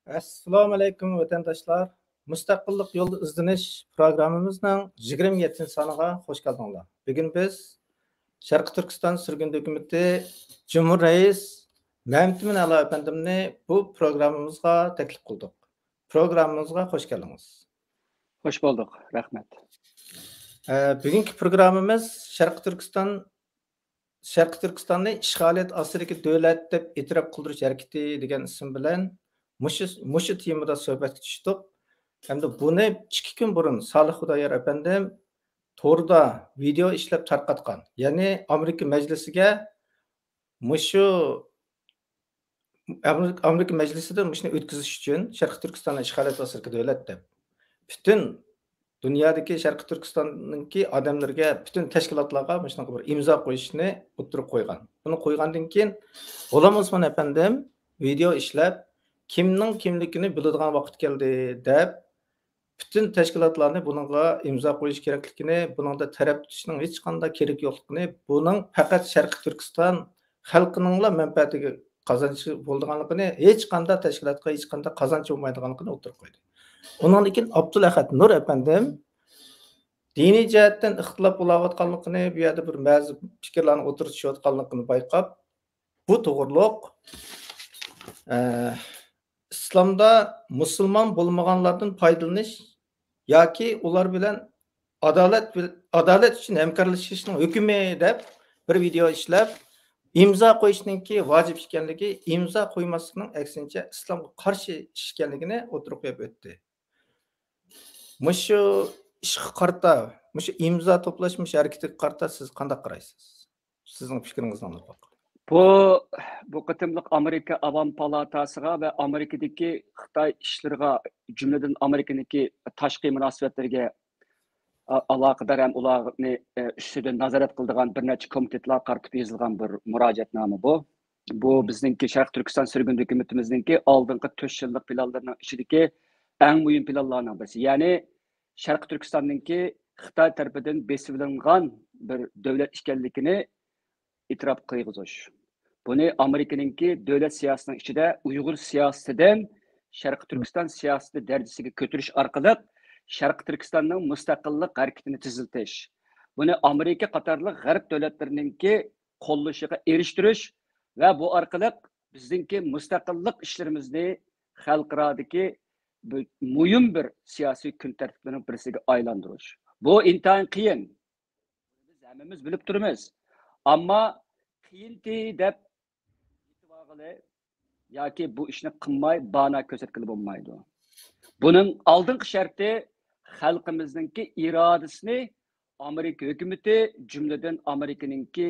Assalomu alaykum vatandaşlar. Mustaqillik yolu izlanish programmamizning 27 soniga hoş geldinglar. Bugün biz Sharq Turkiston Sürgün Hükümeti Cumhur Reis Mehmet Emin Ala efendimni bu programmamızga teklif kıldık. Programmamızga hoş geldiniz. Hoş bulduk. Rahmet. Bugünkü programımız Sharq Turkiston'ni işgalet asırki devlet deb e'tirof qildirish hareketi degan ism bilan mushu temada suhbatga tushdik. Hamda buni 2 kun burun Salih Xudoyor efendim to'rda video ishlab tarqatgan. Ya'ni Amerika majlisiga Amerika majlisida mushuni o'tkazish uchun Sharq Turkistonni ishg'olat asirki davlat deb butun dunyodagi Sharq Turkistonninki odamlarga, butun tashkilotlarga shunaqa bir imzo qo'yishni o'tirib qo'ygan. Buni qo'ygandan keyin G'ulom Osmon efendim video ishlab kimning kimligini biladigan vaqt keldi deb bütün tashkilotlarni buningga imzo qo'yish kerakligini, buningda taraf tutishning hech qanday kerak yo'qligini, buning faqat Sharq Turkiston xalqiningla manfaatiga qozonchi bo'lganligini, hech qanday tashkilotga hech qanday qozonchi bo'lmaydiganligini o'tirib qo'ydi. Ondan keyin Abdulahad Nur efendim diniy jihatdan ixtilof bo'layotganligini, bu yerda bir ba'zi fikrlarni o'tirishayotganligini bayqab, bu to'g'riliq İslamda Müslüman bo'lmaganlardan foydalanish yoki ular bilan adalet uchun hamkorlashishning hukmi deb bir video ishlab imzo qo'yishninki vojib ekanligi, imzo qo'ymaslikning aksincha islomga qarshi ish ekanligini o'tirib qo'yib o'tdi. Mushu ishga qarta, mushu imzo to'plash harakatiga qarta siz qanday qaraysiz? Sizning fikringizni anlatib. Bu qıtımlıq Amerika Avam Palatasıga ve Amerika'daki Xitay işlerine, cümleden Amerika'daki taşqi münasibetlerine alaqadar hem ularni üstüden nazaret kıldığan bir neçe komitetler qartib yazılgan bir müracaatname bu. Bu bizdeki Sharq Turkiston Sürgün Hükümeti'mizdeki aldığınki 4 yıllık planlarının içindeki en mühim planlarından birisi. Yani Sharq Turkiston'daki Xitay tarafından besilingan bir devlet işgallikini itiraf qilg'izish. Buni Amerikaningki davlat siyosatining ichida Uyg'ur siyosatidan Sharq Turkiston siyosati darajasiga ko'tarish orqali Sharq Turkistonning mustaqillik harakatini tiziltish. Buni Amerika qatorli g'arb davlatlarininki qo'llashiga erishtirish va bu orqali bizningki mustaqillik ishlarimizni xalqarodagi muhim bir siyosiy kun tartibining birisiga aylantirish. Bu intayin qiyin. Biz hammamiz bilib turibmiz. Ama qiyinti deb yoki bu ishni qilmay bana ko'rsatkili bo'lmaydi. Buning oldingi sharti xalqimizningki irodasini Amerika hukumati, jumladan Amerikaningki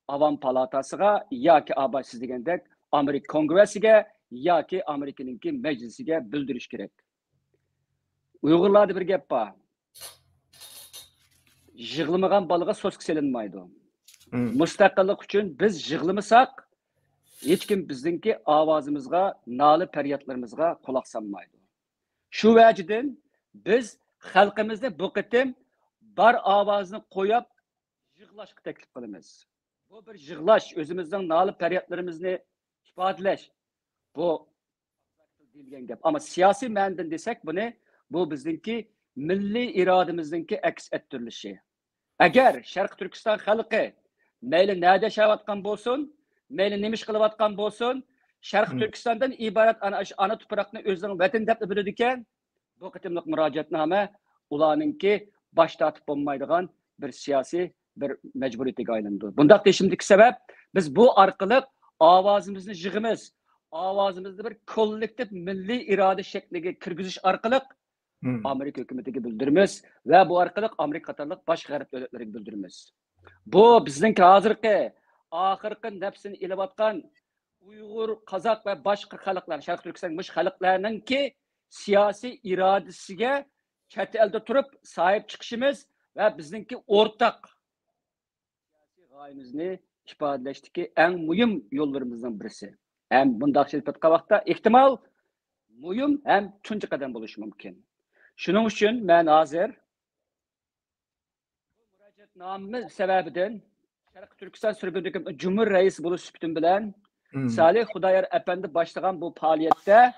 Avam Palatasiga yoki siz degandek Amerika Kongressiga yoki Amerikaningki majlisiga bildirish kerak. Uyg'urlarda bir gap bor. Yig'lamagan bolaga so'zga selinmaydi. Mustaqillik uchun biz yig'lamasak, hech kim bizningki ovozimizga, noli faryodlarimizga quloq solmaydi. Shu vajidan biz xalqimizni bu qitim bar ovozni qo'yib yig'lashga taklif qilamiz. Bu bir yig'lash, o'zimizning noli faryodlarimizni ifodalash. Bu deyilgan gap. Ama siyosiy ma'nodan desak, bu bizningki milliy irodamizningki aks ettirilishi. Agar Sharq Turkiston xalqi mayli nada yashayotgan bo'lsin, mayli nima ish qilayotgan bo'lsin, Sharq Turkistondan iborat ana tuproqni o'zining vatan deb biladi ekan, bu qitimliq murojaatnoma ularningki bosh tortib bo'lmaydigan bir siyosiy bir majburiyatga aylandi. Bundaq deshimdagi sabab biz bu orqali ovozimizni yig'imiz, ovozimizni bir kollektiv milliy iroda shakliga kirgizish orqali Amerika hukumatiga bildiramiz va bu orqali Amerika qatorliq boshqa g'arb davlatlariga bildiramiz. Bu bizning hozirgi oxirgi nafsini ilayotgan Uyg'ur, Qozoq va boshqa xalqlar, Sharq Turkiston mush xalqlarningki siyosiy irodasiga chet elda turib sahib chiqishimiz va bizningki o'rtaq siyosiy g'oyamizni ifodalashdagi eng muhim yo'llarimizdan birisi. Ham bundoq shilpatqa vaqtda ehtimol muhim ham tunji qadam bo'lishi mumkin. Shuning uchun men hozir bu murojaatnoma sababidan Sharq Turkiston Sürgün Hükümeti Cumhur Reis bo'lish suhbatim bilan Salih Xudoyor efendi başlagan bu faaliyette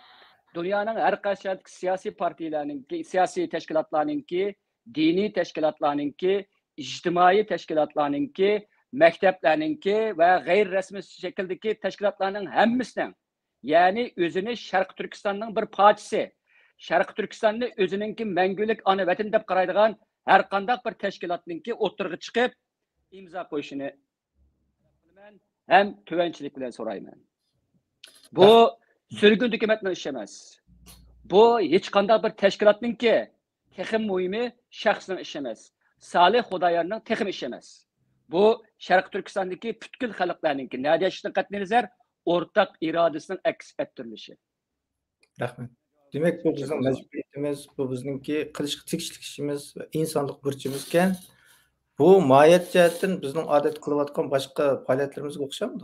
dünyanın her qaysi siyasi partiyalarınki, siyasi teşkilatlarınki, dini teşkilatlarınki, ictimai teşkilatlarınki, mekteplerninki ve gayri resmi şekildeki teşkilatlarının hemmisinin, yani özünü Şarkı Türkistan'ın bir parçası, Şarkı Türkistan'ı özününki mengülük ana vatan dep qaraydigan her qandaq bir teşkilatınki o'tirg'i chiqib imza qo'yishini hem tüvençilik bilen sorayman. Bu sürgün hükümetinin işi emas. Bu hiç qandaq bir teşkilatınki texim muhimi şahsının işi emas. Salih Xudayarning texim işi emas. Bu Şarkı Türkistan'daki bütkül xalqlarninki näde yaşashdan qat'iy nazar ortaq irodasining aks ettirilişi. Rahmet. Demek bu bizim mecburiyetimiz, bu bizimki qilishga tegishli ishimiz, insonlik burchimiz ekan. Bu mahiyet jihatdan bizning odat qilayotgan boshqa faoliyatlarimizga o'xshamdi?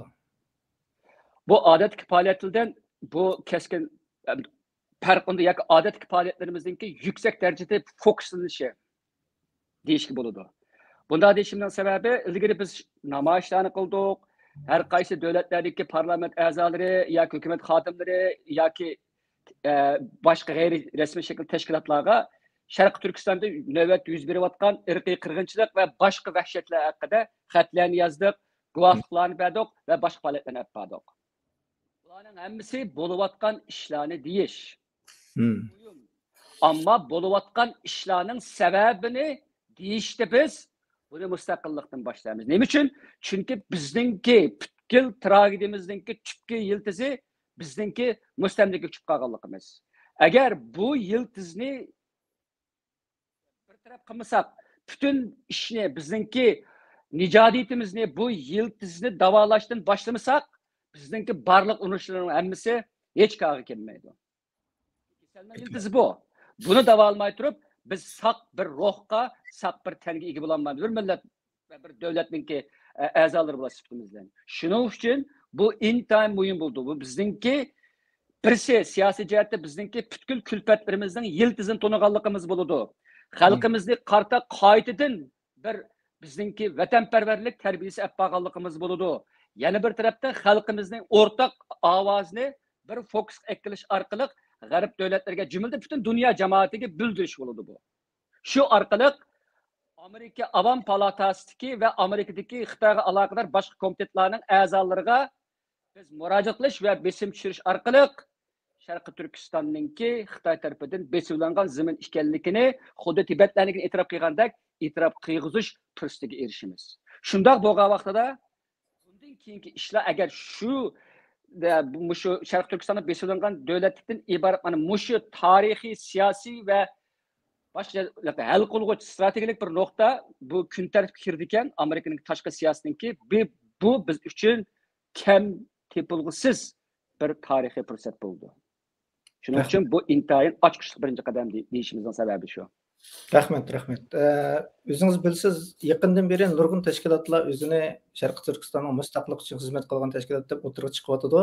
Bu odatdagi faoliyatlardan bu keskin farqında yoki odatdagi faoliyatlarimizningki yuksak darajada fokuslanishi deyishga bo'ladi. Bunda deyishimning sababi ilgari biz namoyishlarni qildik. Har qaysi davlatlardagi parlament a'zolari yoki hukumat xodimlari yoki boshqa g'ayri rasmiy shakl tashkilotlarga Sharq Turkistonda navbat yuz berayotgan irqiy qirg'inchilik va boshqa vahshatlar haqida xatlarni yozdik, guvohliklarni berdik va boshqa faoliyatlarni olib bordik. Bularning hammasi bo'layotgan ishlarni deyish. Ammo bo'layotgan ishlarning sababini deyishda biz buni mustaqillikdan boshlaymiz. Nima uchun? Chunki bizningki butkul tragediyamizningki tubki yiltizi bizningki mustamlika uchib qolganligimiz. Agar bu yiltizni bir taraf qilmasak, bütün ishni bizningki nijodiyatimizni bu yiltizni davolashdan boshlamasak, bizningki barliq urinishlarning hammasi hech qayerga kelmaydi. Kasallik yiltizi bu. Buni davolmay turib, biz saq bir ruhga, saq bir tanga ega bo'lolmaymiz. Bir millat va bir davlatningki a'zolari bo'la sifatimizdan. Shuning uchun bu intayin muhim bo'ldi. Bu bizningki birisi siyosiy jihatda bizningki butkul kulfatlarimizning yiltizini to'niganligimiz bo'ladi. Xalqimizni qarta qaytadan bir bizningki vatanparvarlik tarbiyasi olib borganligimiz bo'ladi. Yana bir tarafda xalqimizning o'rtaq ovozini bir fokus qilish orqali g'arb davlatlarga jumladan butun dunyo jamoatiga bildirish bo'ladi bu. Shu orqali Amerika Avam Palatasidagi va Amerikadagi Xitoyga aloqador boshqa komitetlarning a'zolariga biz murojaat qilish va besim tushirish orqali Sharqi Turkistonningki Xitoy tarafidan besimlangan zamin ekanligini, xuddi Tibetlarnikini e'tirof qilgandek e'tirof qilg'izish fursatiga erishimiz. Shundoq bo'lgan vaqtida bundan keyingi ishlar agar shu Sharq Turkistonda besimlangan davlatdan iborat mana mushu tarixiy, siyosiy va boshqa hal qiluvchi strategik bir nuqta bu kun tartibga kirdi ekan Amerikaning tashqi siyosatininki bu biz uchun kam tepilg'isiz bir tarixiy fursat bo'ldi. Shuning uchun bu intayin ochqishli birinchi qadam deyishimizning sababi shu. Rahmat. O'zingiz bilsiz, yaqindan beri nurg'un tashkilotlar o'zini Sharq Turkistonning mustaqillik uchun xizmat qilgan tashkilot deb o'tirib chiqyotdi.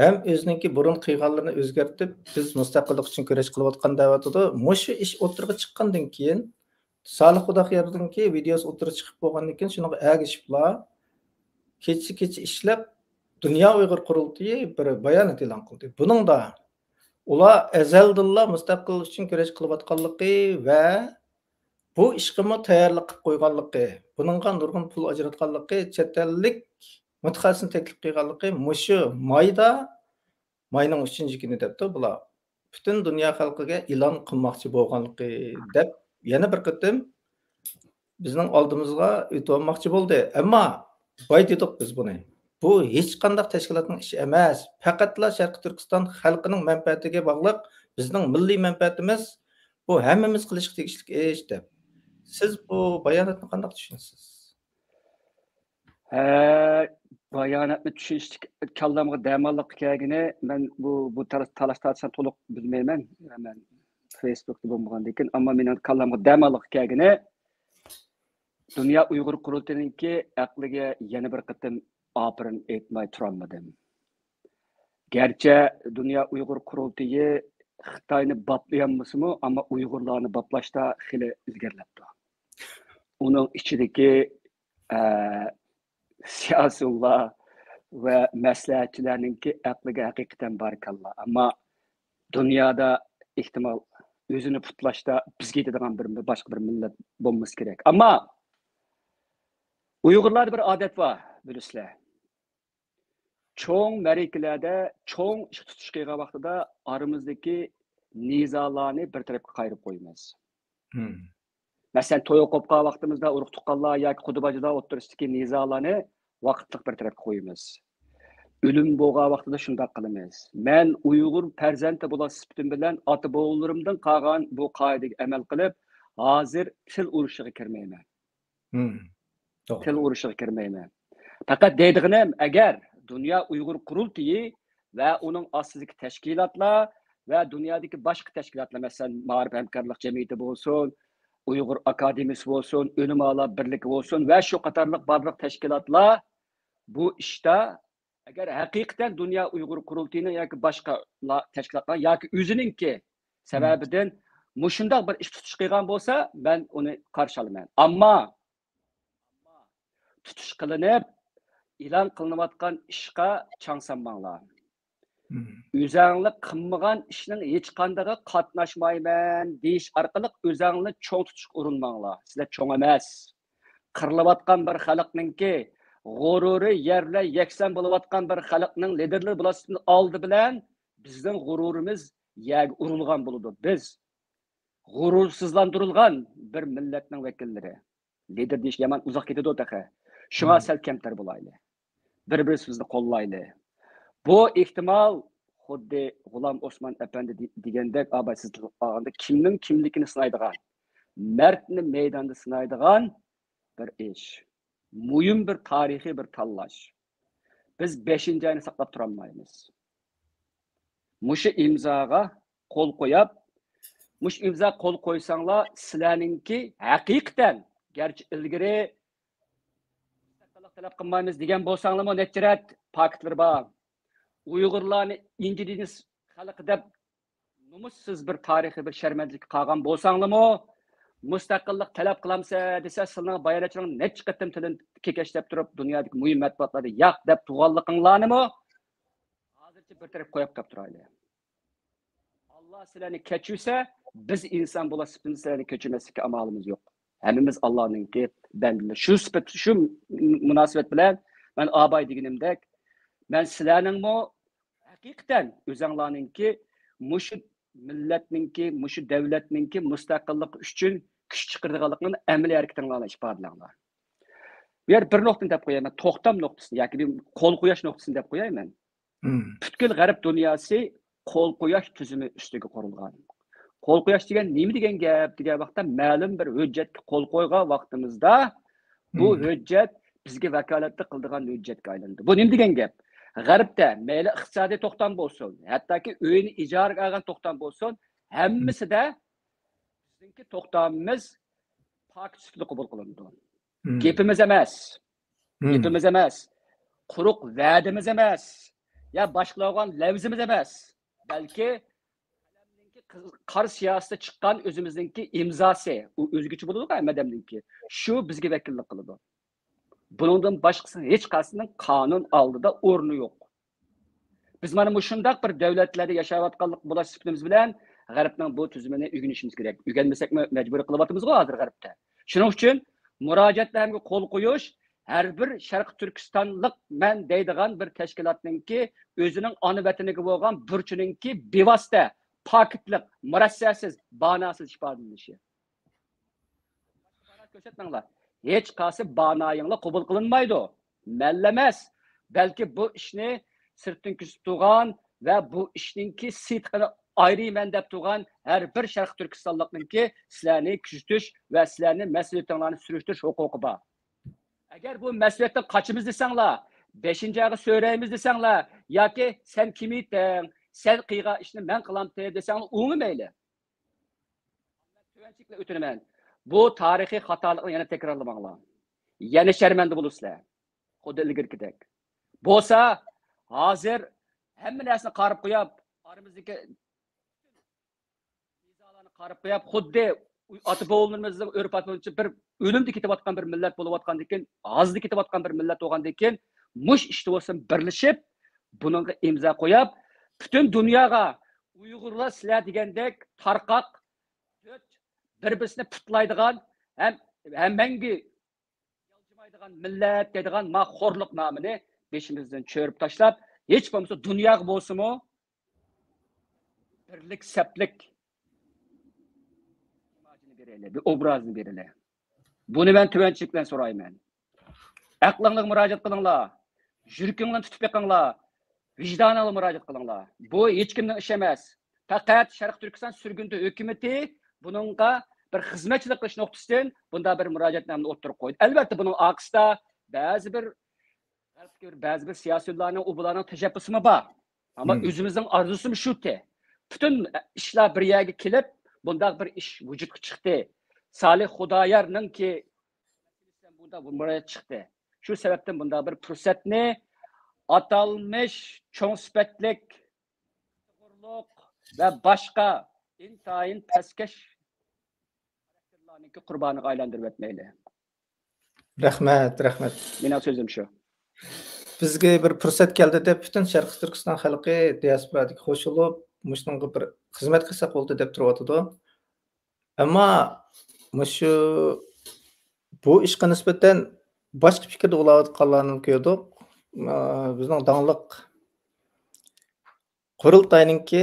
Hem o'zininki burun qilganlarini o'zgartib, biz mustaqillik uchun kurash qilayotgan da'vatida, mushu ish o'tirib chiqqandan keyin Salih Xudayarninki videosi o'tirib chiqib bo'lgandan keyin shunga agishiblar kecha ishlab Dünya Uyghur Qurultiyi bir bayonot e'lon qildi. Buningda ular azaldilla mustaqillik uchun kurash qilayotganligi va bu ishqimi tayyorlik qilib qo'yganligi, buningga nurg'un pul ajratganligi, chet ellik mutaxassisni taklif qilganligi mushu mayning 3-kuni debdi bular. Butun dunyo xalqiga e'lon qilmoqchi bo'lganligi deb yana bir qatim bizning oldimizga o'tib olmoqchi bo'ldi. Ammo boy dedik biz buni. Bu hech qanday tashkilotning ishi emas. Faqatla Sharq Turkiston xalqining manfaatiga bog'liq, bizning milliy manfaatimiz, bu hammamiz qilishga tegishli ish deb. Siz bu bayonotni qanday tushunasiz? Bayonotni tushunishga kallamga damalliq kelgini men bu talash-tartishdan to'liq bilmayman. Men Facebookda bo'lmagandan keyin, ammo mening kallamga damalliq kelgini Dünya Uyghur Qurultiyiningki aqliga yana bir qatim apirin aytmay turolmadim. Gerçi Dünya Uyghur Qurultiyi Xitoyni boplayolmasimi, ammo Uyg'urlarni boplashda xili ilgarilabdi. Uning ichidagi siyosiylar ve məsləhətçilərinki aqliga haqiqatan barakallah. Amma Dünyada ihtimal özünü putlaşta bizge yetadigan başka bir millet bulması gerek. Ama Uygurlarda bir adet var, bilirsiler. Çoğun mərikilerde, çoğun iş tutuş qıyğa vaxtıda aramızdaki nizalarını bir tarafga qayırıp koyumuz. Mesela toy oqopqa vaxtımızda uruq tuqqanlar yoki qudubacıda o'ttirishdagi nizalarını vaqtliq bir tarafga qoyumuz. Ölüm bo'lgan vaqtida shunday qilamiz. Men Uyg'ur farzandi bo'lish sifatim bilan ota-bobolarimdan qolgan bu qoidaga amal qilib, hozir til urushiga kirmayman. Til urushiga kirmayman. Faqat deydiganim, agar Dünya Uyg'ur qurultiyi va uning ostidagi tashkilotlar va dunyodagi boshqa tashkilotlar, masalan, Ma'rif hamkorlik jamiyati bo'lsin, Uyg'ur akademiyasi bo'lsin, ulamolar birligi bo'lsin va shu qatorliq barliq tashkilotlar bu ishda agar haqiqatan Dünya Uyg'ur qurultiyini yoki boshqa tashkilotlar yoki o'zininki sababidan mushundoq bir ish tutish qilgan bo'lsa, men uni qarshi olaman. Ammo tutish qilinib, e'lon qilinayotgan ishga changsanmanglar. O'zingni qilmagan ishning hech qandaga qatnashmayman deyish orqali o'zingni cho'ng tutishga urinmanglar. Sizlar cho'ng emas. Qirilayotgan bir xalqningki g'ururi yerla yaksan bo'layotgan bir xalqning liderlari bo'lasini oldi bilan bizning g'ururimiz yerga urilgan bo'ladi. Biz g'urursizlantirilgan bir millatning vakillari. Lider deyish yaman uzoq ketadi o'taqa. Shunga sal kamtar bo'layli. Bir-birimizni qo'llayli. Bu ehtimal xuddi G'ulom Osmon Efendi degandek abaysizlik qilganda kimning kimligini sinaydigan, mardni maydonda sinaydigan bir ish. Muhim bir tarixiy bir tanlash. Biz 5-oyni saqlab turolmaymiz. Mushu imzoga qo'l qo'yib, mush imzo qo'l qo'ysanglar, sizlarningki haqiqatan garchi ilgari talab qilmaymiz degan bo'lsanglarmi, necharat faktlar bor. Uyg'urlarni injidiniz xalqi deb numussiz bir tarixiy bir sharmandalik qilgan bo'lsanglarmi, mustaqillik talab qilamsa desa, sizning bayonotchining necha qatim tilini kekashlab turib, dunyodagi muhim matbuotlarda yo'q deb turganliqinglarnimi hozircha bir taraf qo'yib qolib turaylik. Alloh sizlarni kechirsa, biz inson bo'lasiz, sizlarni kechirmaslikka amalimiz yo'q. Hammamiz Allohninki bandalar. Shu munosabat bilan men abay deganimdek, men sizlarningmi haqiqatan o'zinglarningki mushu millatningki, mushu davlatningki mustaqillik uchun kuch chiqarganligini amaliy harakatinglarni ifodalanglar. Bu yer bir nuqtani deb qo'yaman, to'xtam nuqtasini yoki bir qo'l qo'yash nuqtasini deb qo'yayman. Butkul g'arb dunyosi qo'l qo'yash tuzumi ustiga qurilgan. Qo'l qo'yash degan nima degan gap degan vaqtda ma'lum bir hujjatga qo'l qo'ygan vaqtimizda bu hujjat bizga vakolatli qildigan hujjatga aylandi. Bu nima degan gap? G'arbda mayli iqtisodiy to'xtam bo'lsin, hattoki uyni ijaraga olgan to'xtam bo'lsin, hammasida bizning to'xtamimiz pok sutli qabul qilindi. Gapimiz emas. Gapimiz emas. Quruq va'damiz emas. Ya boshqalarga lavzimiz emas. Balki qar siyosatda chiqqan o'zimizningki imzosi, u o'zgacha bo'ladi-ku madamninki. Shu bizga vakillik qiladi. Bundan boshqasi hech qaysining qonun oldida o'rni yo'q. Biz mana shunday bir davlatlarda yashayotganlik bo'lish sifatimiz bilan g'arbning bu tuzumini o'rganishimiz kerak. O'rganmasakmi majburiy qilyapmiz-ku hozir g'arbda. Shuning uchun murojaatlarga qo'l qo'yish har bir Sharq Turkistonlik men deydigan bir tashkilotningki o'zining ona vataniga bo'lgan burchininki bevosita, paketlik, murassasiz, banasiz ifodalanishi. Ko'rsatmanglar. Hech qaysi banoyinglar qabul qilinmaydi. Mallamas, balki bu ishni sirtdan kuzatib turgan va bu ishningki sidqini ayrıyman deb turgan har bir Sharq Turkistonlikningki sizlarni kuzatish va sizlarni mas'uliyatinglarni surishtirish huquqi bor. Agar bu mas'uliyatdan qochimiz desanglar, 5-oyga so'raymiz desanglar yoki sen kim eding, sen qilgan ishni men qilamman desanglar, uni mayli. Tuvanchikla o'tinaman. Bu tarixiy xatolikni yana takrorlamanglar. Yana sharmanda bo'lasizlar. Xuddi ilgirgidek. Bo'lsa, hozir hamma narsani qarib qo'yib, oramizdagi nizolarni qarib qo'yib, xuddi ota-bobolarimizning o'rpat-bo'yicha bir o'limda ketayotgan bir millat bo'layotgandan keyin, hozirda ketayotgan bir millat bo'lgandan keyin, mush ishda bo'lsin birlashib, buningga imzo qo'yib, butun dunyoga Uyg'urlar sizlar degandek tarqoq, bir-birini putlaydigan, hammangi yolchimaydigan millat deydigan ma xo'rliq nomini beshimizdan cho'rib tashlab, hech bo'lmasa dunyoga bo'lsa-mu birlik, saplik imajini beraylik, bir obrazni beraylik. Buni men tuvanchilik bilan so'rayman. Aqlingizga murojaat qilinglar. Yurkinglarni tutib yiqinglar. Vijdoningizga murojaat qilinglar. Bu hech kimning ishi emas. Faqat Sharq Turkiston surgunti hukumatı buningga bir xizmatchilik qilish nuqtasidan bunda bir murojaatnomani o'tirib qo'ydi. Albatta buning aqsida ba'zi bir siyosiylarning ubularning tashabbusimi bor. Ama o'zimizning orzusimiz shu-ki. Bütün ishlar bir yerga kelib, bunda bir ish vujudga chiqdi. Salih Xudoyorningki bunda murojaat chiqdi. Shu sababdan bunda bir fursatni atalmış cho'ng sifatlik ve başka intayin peskeş qurboniga aylantirib o'tmayli. Rahmat. Mening so'zim shu. Bizga bir fursat keldi deb butun Sharq Turkiston xalqi diasporaga qo'shilib, mushunga bir xizmat qilsa bo'ldi deb turyapti. Ammo shu bu ishga nisbatan boshqa fikrda bo'layotganlarni ko'rdik. Bizning dangliq Qurultayninki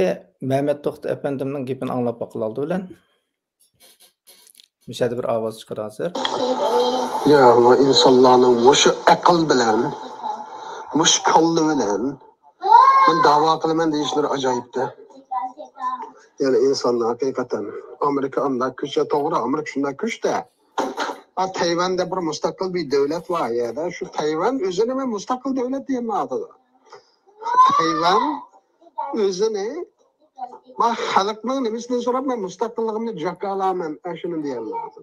Mehmet To'xta efendimning gapini anglab boqildi bilan. Müşahede bir ovoz chiqadi hozir. Ya bu insonlarning mushu aql bilan, mush qalbi bilan men da'vo qilaman deyishlar ajoyibda. Yani insonlar haqiqatan Amerika andak kuchga to'g'ri, Amerika shunday kuchda. Tayvanda bir mustaqil bir davlat var ya da şu Tayvan o'zini men mustaqil davlat deyilmaydi. Tayvan o'zini ma xalqning nimasini so'rab men mustaqilligimni jakalaman, shuni deyilmaydi.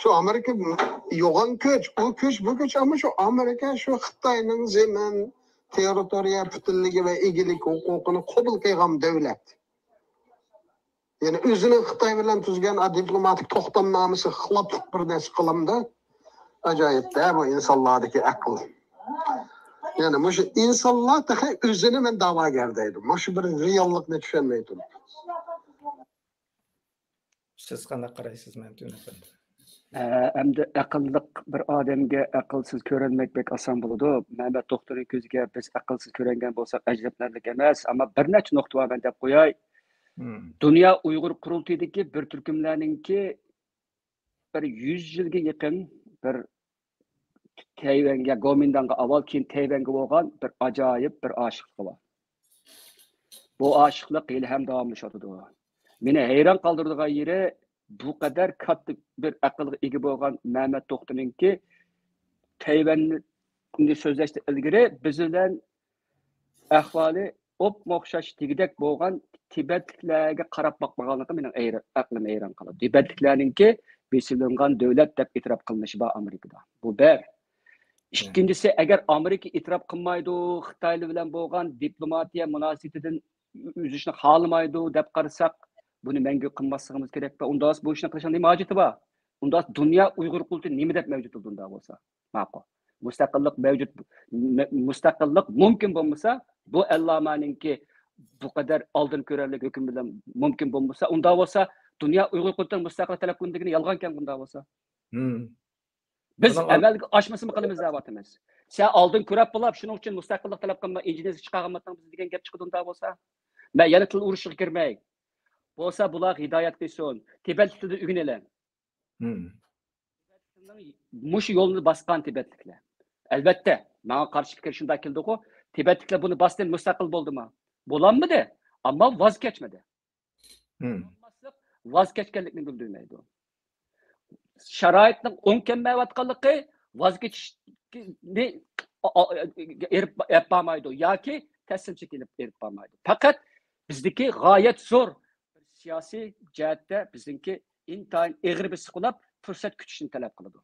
Şu Amerika yo'g'on kuch, bu kuch ama şu Amerika şu Xitoyning zemin, territoriya butunligi va egilik huquqini qabul qilgan davlat. Yani özünün Xitoy bilan tuzgan diplomatik to'xtamnomasi xiloflik bir narsa qilimda. Ajoyibda bu insonlardagi aql. Yani bu insonlar dahi o'zini men da'vogar deydi. Shu bir reallikni tushunmaydi. Siz qanday qaraysiz Mamtun efendim? Endi aqlliq bir odamga aqlsiz ko'rinmak bek oson bo'ladi. Mehmet To'xtaning ko'ziga biz aqlsiz ko'ringan bo'lsak ajablanarlik emas, ammo bir necha nuqta bor deb qo'yay. Dünya Uyghur Qurultayidagi bir turkumlarningki bir 100 yilga yaqin bir Tayvanga, Gomindanga avval keyin Tayvanga bo'lgan bir ajoyib bir oshiqlik bor. Bu oshiqlik hali ham davomlashyapti. Meni hayron qoldiradigan yeri bu kadar katta bir aqlga ega bo'lgan Mehmet To'xtaninki Tayvanni so'zlashda ilgari biz bilan ahvoli o'xshash tigidek bo'lgan Tibetliklarga qarab boqmaganligi mening aqlim hayron qoladi. Tibetliklarningki besilingan davlat deb e'tirof qilinishi bor Amerikada. Bu bir. İkincisi, agar Amerika e'tirof qilmaydi, Xitoy bilan bo'lgan diplomatiya munosabatidan uzishni xohlamaydi deb qarasak, buni menga qilmasligimiz kerak. Unda bu ishni qilishning hojati bor. Unda dunyo Uyg'ur qulti nima deb mavjud unda bo'lsa, ma'qul. Mustaqillik mavjud, mustaqillik mumkin bo'lmasa, bu Allomaninki bu kadar aldın görerlik hüküm bilen mümkün bulmuşsa, onda olsa dünya Uyghur kultun müstakil talep kılındığını yalganken bunda olsa. Biz evvelki aşmasını kılımız davatımız. Sen aldın körep bulap, şunun için müstakillik talep kılma, incinizi çıkarmadan biz degen gep çıkıdığında olsa. Ben yeni tıl uğraşık girmeyik. Olsa bulak hidayet kıyson, Tibetlikleri ügüneler. Muş yolunu baskan Tibetlikler. Elbette, bana karşı fikir şunda kildi o, Tibetlikler bunu bastın müstakil buldu mu? Bulanmadı ama vazgeçmedi. Vazgeçkenlikini bildirmeydi. Şaraitin mükemmeliyetli vazgeçni erip yapamaydı. Ya ki teslim çekilip erip yapamaydı. Fakat bizdeki gayet zor siyasi cihette bizimki intayin eğri bir sıkılap fırsat kütüşünü talep kıldı.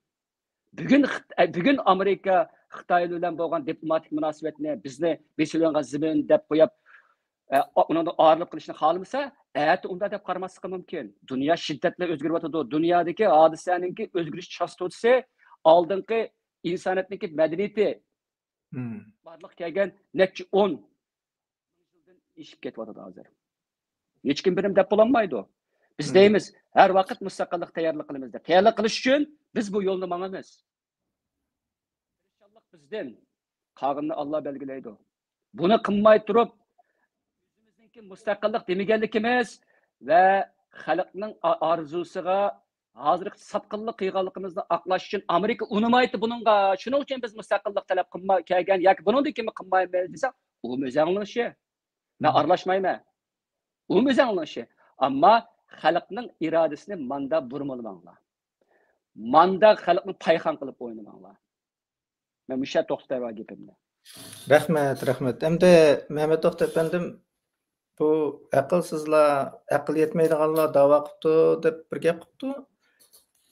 Bugün Amerika Xitoy bilan bo'lgan diplomatik munosabatni bizni besilangan zimin deb qo'yib onun ağırlık qilishni xohlamasa, unda deb qaramaslik mumkin. Dunyo shiddatli o'zgaryapti. Dunyodagi hodisaninki o'zgarish chastotasi oldingi insoniyatniki madaniyati barliq kelgan necha 10 ishib ketyapti hozir. Hech kim birim deb bo'lolmaydi. Biz deymiz, har vaqt mustaqillik tayyorlik qilamiz deb. Tayyorlik qilish uchun biz bu yo'lni mangamiz. İnşallah bizden qag'inni Alloh belgilaydi. Buni qilmay turib, o'zimizningki mustaqillik demaganligimiz va xalqning orzusiga hozirgi satqinlik qilganligimizni aqlash uchun Amerika unamaydi buningga. Shuning uchun biz mustaqillik talab qilmay kelgan yoki buningdan kim qilmaymiz desa, u o'zinglashi. Men aralashmayman. U o'zinglashi. Ammo xalqning irodasini manda burmolmanglar. Manda xalqni payxon qilib o'ynamanglar. Men musha to'xtatay gapimni. Rahmat. Endi Mehmet To'xta efendim bu aqlsizlar, aql yetmaydiganlar da'vo qilibdi deb bir gap qilibdi.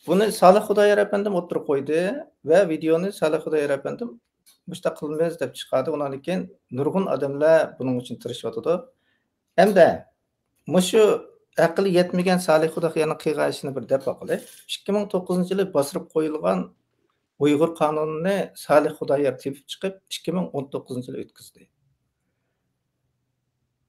Buni Salih Xudoyor efendim o'tirib qo'ydi va videoni Salih Xudoyor efendim bushta qilmaymiz deb chiqadi. Undan keyin nurg'un odamlar buning uchun tirishayotdi. Endi mushu aqli yetmagan Salih Xudoyorning qilgan ishini bir deb boqaylik. 2009-yili bosirib qo'yilgan Uyg'ur qonunini Salih Xudoyor tepib chiqib 2019-yili o'tkazdi.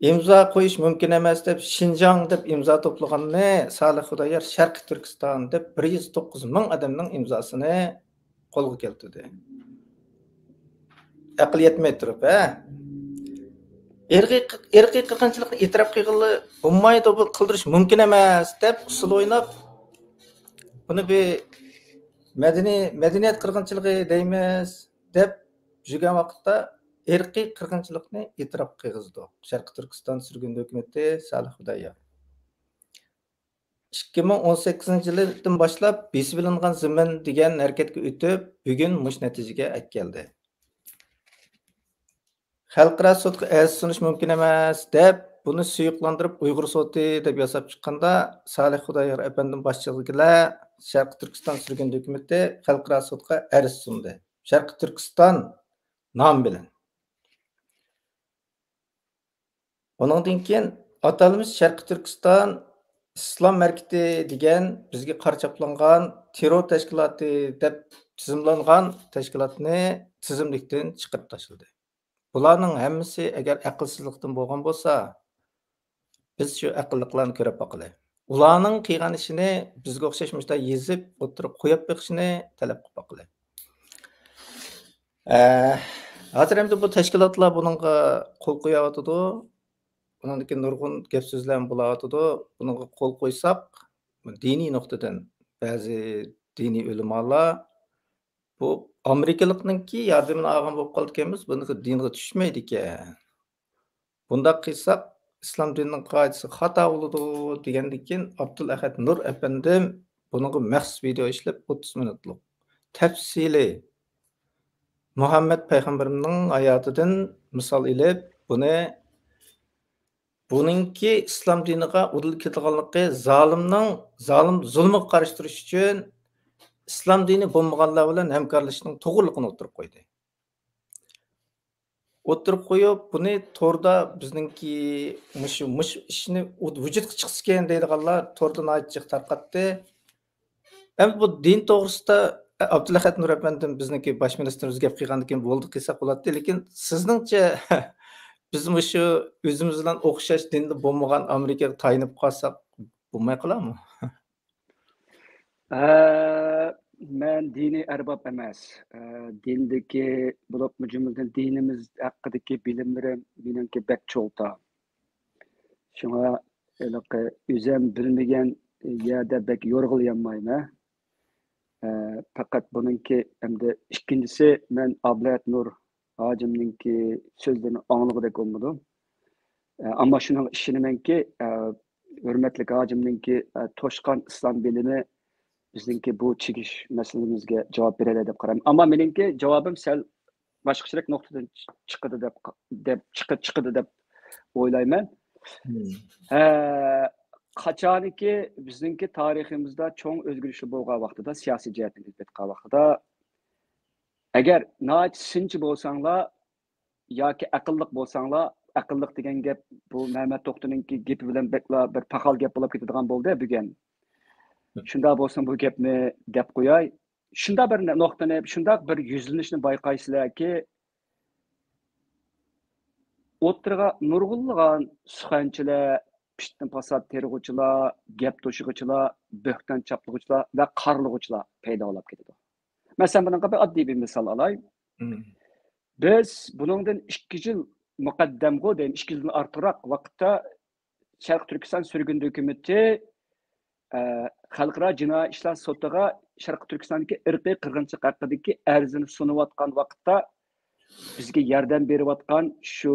İmza qo'yish mumkin emas deb Şinjan deb imzo to'plaganni Salih Xudoyor Sharqiy Turkiston deb 109 ming odamning imzosini qo'lga keltirdi. Aql yetmay turib, irqiy qirg'inchilikni e'tirof qilg'ili bo'lmaydi, bu qildirish mumkin emas deb usul o'ynab buni bir madaniyat qirg'inchiligi deymiz deb yurgan vaqtda irqiy qirg'inchilikni e'tirof qilg'izdi. Sharqiy Turkiston surgun hukumati Salih Xudoyor 2018-yildan boshlab besib ilingan zamin degan harakatga o'tib, bugun mush natijaga keldi. Xalqaro sudga arz sunish mumkin emas deb buni suyuqlantirib Uyg'ur sudi deb yasab chiqqanda Salih Xudoyor efendim boshchiligida Sharqiy Turkiston surgun hukumati xalqaro sudga arz sundi. Sharqiy Turkiston nom bilan. Ondan keyin atalmış Sharqiy Turkiston İslam marketi degan bizga qarchaplangan terror tashkiloti deb tizimlangan tashkilotni tizimlikdan chiqarib tashladi. Bularning hammasi agar aqlsizlikdan bo'lgan bo'lsa, biz shu aqlliqlarni ko'rib boqaylik. Ularning qilgan ishini bizga o'xshashmishda yezib o'tirib qo'yib beqishni talab qilib boqaylik. Hozir endi bu tashkilotlar buningga qo'l qo'yayotdi. Bundan keyin nurg'un gap so'zlar bo'layotdi. Buningga qo'l qo'ysak, diniy nuqtadan ba'zi diniy ulamolar bu Amerikalikninki yordamini olgan bo'lib qolganmiz, bunga dinga tushmaydi ekan. Bunda qilsak islom dinining qoidasi xato bo'ladi degandan keyin Abdul Ahad Nur efendim buningga maxsus video ishlab 30 minutlik tafsili Muhammed payg'ambarning hayotidan misol ilib buningki islom diniga udil ketganligi zolim zulmga qarshi turish uchun islom dini bo'lmaganlar bilan hamkorlashishning to'g'riligini o'tirib qo'ydi. O'tirib qo'yib, buni to'rda bizningki mush ishni vujudga chiqsin deydiganlar to'rdan aytchiq tarqatdi. Ham bu din to'g'risida Abdulahad Nur efendim bizniki bosh ministerimiz gap qilgandan keyin bo'ldi qilsa bo'ladi, lekin sizningcha biz shu o'zimiz bilan o'xshash dinda bo'lmagan Amerikaga tayinib qolsak bo'lmay qoladimi? Men dini arbob emas. Dindagi bo'lib jumladan dinimiz haqidagi bilimlarim meningki bek cho'lta. Shunga o'zim bilmagan yerda bek yo'rg'ilmayman. Fakat buningki endi ikkinchisi men Abdulahad Nur hojimninki so'zlarini anglagudek olmadim. Ammo shuning ishonamanki, hurmatli hojimninki to'shqan islom bilimi bizningki bu chekish masalamizga javob beradi deb qarayman. Ammo meningki javobim sal boshqacharoq nuqtadan chiqadi deb o'ylayman. Qachoniki bizningki tariximizda cho'ng o'zgarishlar bo'lgan vaqtida, siyosiy jihatdan o'tgan vaqtida agar noit sinchi bo'lsanglar yoki aqlliq bo'lsanglar, aqlliq degan gap bu Mehmet To'xtaninki gapi bilan bir paqal gap bo'lib ketadigan bo'ldi bugun. Shunda bo'lsin bu gapni deb qo'yay. Shunda bir nuqtani, shunda bir yuzlanishni bayqaysizlarki, o'ttirga nurg'unlagan suxanchilar, pishtin fasad terg'uvchilar, gap to'shig'uchilar, bo'hton chaplag'uchilar va qarlig'uchilar paydo bo'lib ketadi. Masalan, bunga bir oddiy bir misol olay. Biz buningdan 2 yil muqaddamga deyim, 2 yildan ortiqroq vaqtda Sharq Turkiston surgun dokumenti xalqaro jinoiy ishlar sotiga Sharq Turkistondagi irqiy qirg'inchilik haqidagi arzini sunayotgan vaqtda bizga yordam berayotgan shu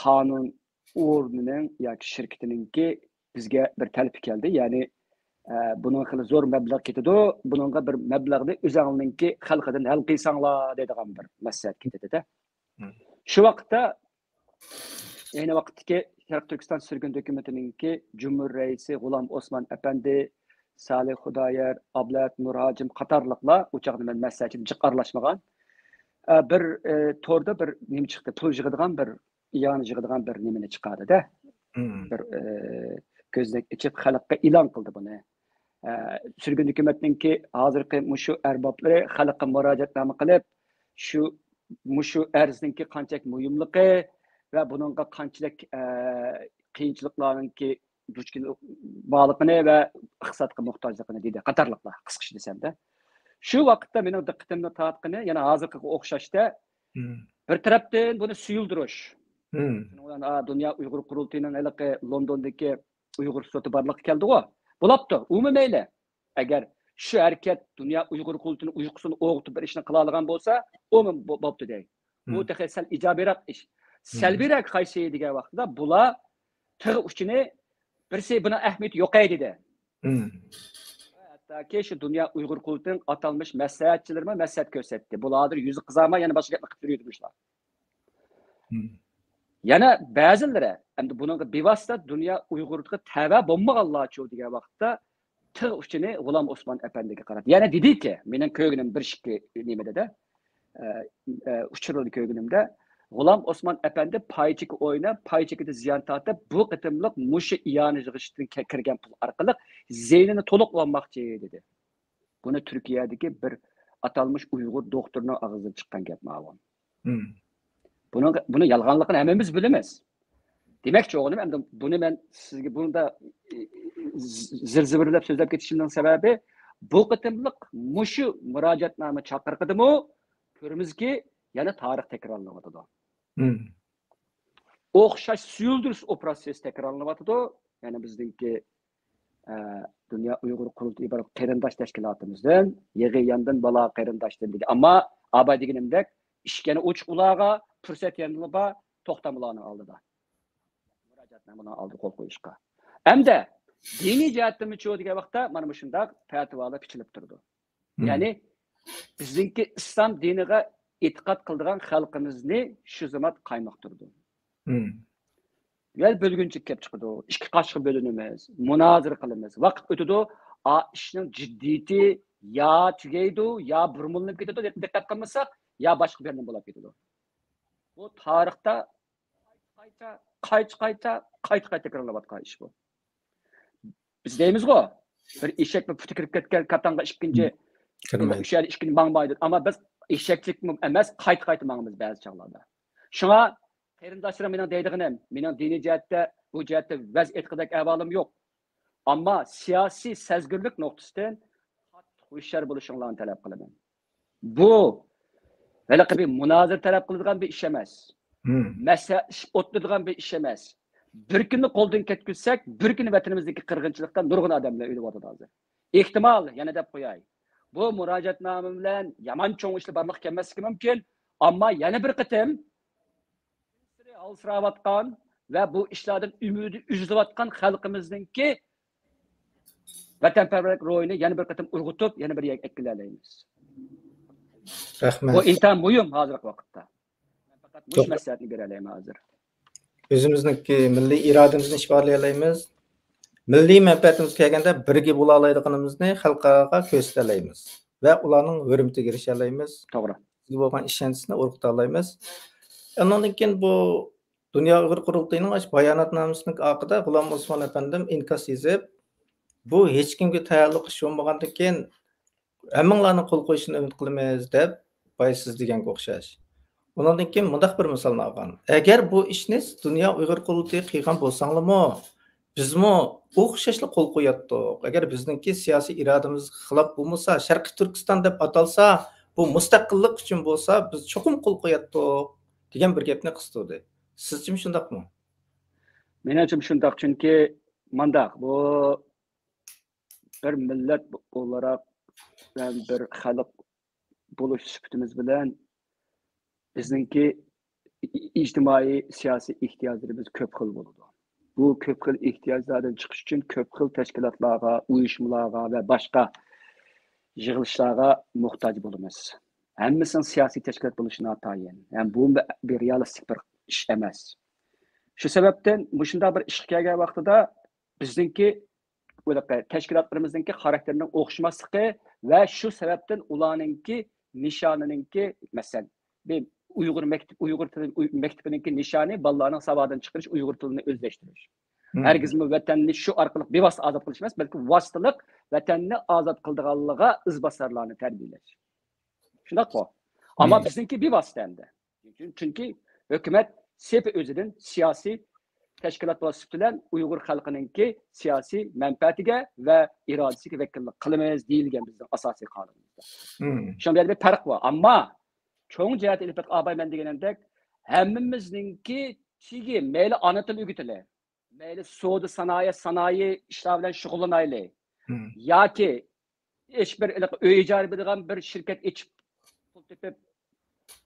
qonun o'rnining yoki shirkatiningki bizga bir talab keldi. Ya'ni bunun xili zo'r mablag' ketadi. Buningga bir mablag'ni o'zingizninki xalqidan hal qilsanglar deydigan bir maslahat ketadi-da. Shu vaqtda ayni vaqtdagi Sharq Turkiston surgun dokumentininki Cumhur Reisi G'ulom Osmon Efendi, Salih Xudoyer, Ablat Nurhojim qatorliqlar u chaqda men maslahatchi jiq aralashmagan bir to'rda bir nima chiqdi, pul yig'adigan bir iyoni yig'adigan bir nimani chiqardi-da. Bir ko'zdak ichib xalqqa e'lon qildi buni. Surgun hukumatninki hozirgi mushu arboblari xalqqa murojaatnoma qilib, mushu arzningki qanchalik muhimligi va buningga qanchalik qiyinchiliklarninki duch bog'liqini va iqtisodga muhtojligini dedi. Qatorliqlar qisqacha desam-da. Shu vaqtda mening diqqatimni tortqani yana hozirgiga o'xshashda bir tarafdan buni suyuldirish. Dünya Uyg'ur qurultiyining Londondagi Uyg'ur soti borliq keldi-ku. Bo'lapti, umumayli. Agar shu harakat Dünya Uyg'ur qurultiyining uyqusini o'g'itib bir ishni qila olgan bo'lsa, bo'pti dey. Bu texsal ijobiyroq ish. Salbiyroq qaysi degan vaqtda bular tig'i uchini birisi buni ahamiyati yo'q dedi. Hattoki shu Dünya Uyg'ur qurultiyining atalmış maslahatchilarga maslahat ko'rsatdi. Bulardir yuzi qizarma yana boshqa gapni qilib yuribdilar. Yana ba'zilari endi buningga bevosita Dünya Uyg'urga tava bo'lmaganlarchi degan vaqtda tig' uchini G'ulom Osmon Efendiga qaradi. Yana dediki, mening ko'nglim bir shikki nimada-da, uchirildi ko'nglimda. G'ulom Osmon Efendi paychik o'ynab, paychikida ziyon tortib, bu qitimliq mushu iyoni yig'ishdan kirgan pul orqali zeynini to'liqlanmoqchi dedi. Buni Turkiyadagi bir atalmış Uyg'ur doktorining og'zidan chiqqan gap ma'lum. Bunu yalğanlıqını həmimiz bilimiz. Deməkçi oğlum, bunu mən sizə bunda zır-zıvırlab sözləb getişimdən səbəbi bu qıtımlıq muşu müracaatnamə çaqırqıdımı görümüz ki, yəni tarix təkrarlanmalıdır. Oxşaş suyulduruz o proses təkrarlanmalıdır. Yəni bizdinki Dünya Uyğur Qurultayı ibarət qərindaş təşkilatımızdan, yığı yandan bala qərindaşdan dedi. Amma abay deginimdək, işkəni uç ulağa, fürsət yanılıba, toxtamılarını aldı da. Müracaatnamını aldı qol qoyuşqa. Həm də dini cəhətdən çoğu degan vaqtda mana bu şundaq fatvalar biçilib turdu. Yəni bizdinki İslam diniga etiqad qildigan xalqimizni shu zaman qaymoq turdi. Vel bölgünçük kep çıkıdı. İki qaşıq bölünümüz, münazir qılımız. Vaqt ötüdü, işinin ciddiyeti ya tügeydi, ya burmulunub ketidi, diqqat qılmasak, ya başqa bir yerden bo'lib ketidi. Bu tarixda qayta tekrarlanayotgan ish bu. Biz deymiz-ku, bir eshakni puti kirib ketgan katanga ikkinchi kirmaydi. Ikkinchi bangmaydi. Ammo biz eshaklik emas, qayta mangimiz ba'zi chog'larda. Shunga qarindoshlar mening deydiganim, mening diniy jihatda bu jihatda vaziyatdagi ahvolim yo'q. Ammo siyosiy sezgirlik nuqtasidan hushyor bo'lishinglarni talab qilaman. Bu velaqi bir munozir talab qiladigan bir ish emas. Masala o'tadigan bir ish emas. Bir kunni qo'ldan ketkizsak, bir kun vatanimizdagi qirg'inchilikdan nurg'un odamlar o'lib o'tadi hozir. Ehtimol, yana deb qo'yay. Bu murojaatnoma bilan yomon cho'ng ishlar borliq kelmasligi mumkin, ammo yana bir qitim alsıravatkan ve bu işlerden ümidi üzülatkan xalqimizningki vatanperverlik rolini yana bir qitim urg'utib, yana bir ekkilaymiz. Rahmat. Bu intan muhim hozirgi vaqtda. Men faqat bu maslahatni bera olaman hozir. O'zimizningki milliy irodamizni ifodalay olamiz. Milliy manfaatimiz kelganda birga bo'la oladiganimizni xalqqa ko'rsatalaymiz va ularning hurmatiga erisha olamiz. To'g'ri. Bizga bo'lgan ishonchni o'rgata olamiz. Ondan keyin bu Dünya Uyg'ur Qurultayining bayonotnomasining oxirida G'ulom Osmon Efendim inkas yozib, bu hech kimga tayyorlik ish bo'lmagandan keyin hammanglarni qo'l qo'yishini umid qilamiz deb siz deganga o'xshash. Ondan keyin mundaq bir misolni olgan. Agar bu ishni Dunyo Uyg'ur qurultiyi qilgan bo'lsanglarmi, bizmi o'xshashli qo'l qo'yatdik. Agar bizningki siyosiy irodamizga xilof bo'lmasa, Sharqiy Turkiston deb atalsa, bu mustaqillik uchun bo'lsa, biz cho'qim qo'l qo'yatdik degan bir gapni qistudi. Sizchim shundaqmi? Menimcha shundaq, chunki mandaq bu bir millat olarak bir xalq bo'lish sifatimiz bilan bizningki ijtimoiy siyosiy ehtiyojlarimiz ko'p xil bo'ladi. Bu ko'p xil ehtiyojlardan chiqish uchun ko'p xil tashkilotlarga, uyushmalarga va boshqa yig'ilishlarga muhtoj bo'lamiz. Hammasının siyosiy tashkilot bo'lishi notayin. Yani bu bir realistik bir ish emas. Shu sababdan shunday bir ishga kelgan vaqtida bizningki tashkilotlarimizningki xarakterining o'xshamasligi va shu sababdan ularningki nishonininki masalan Uyghur mektebininki nishoni bolalarning savodini chiqarish, Uyghur tilini o'zlashtirish. Herkesmi vatanni shu orqali bevosita ozod qilish emas, balki vositalik vatanni ozod qildiganligiga izbosarlarni tarbiyalash. Shundaqmi? Ammo bizningki bevosita endi. Chunki hukumat sepi o'zidan siyosiy tashkilot bilan Uyg'ur xalqininki siyosiy manfaatiga va irodasiga vakillik qilamiz deyilgan bizning asosiy qonunimizda. Shunday bir farq bor. Ammo çoğun cihat elbet abaymen degenendek hemmimizninki çigi meyli ana til ügütüle, meyli soğudu sanayi işlerle şugullanaylı. Ya ki hiçbir icari bir şirket içip pul tepip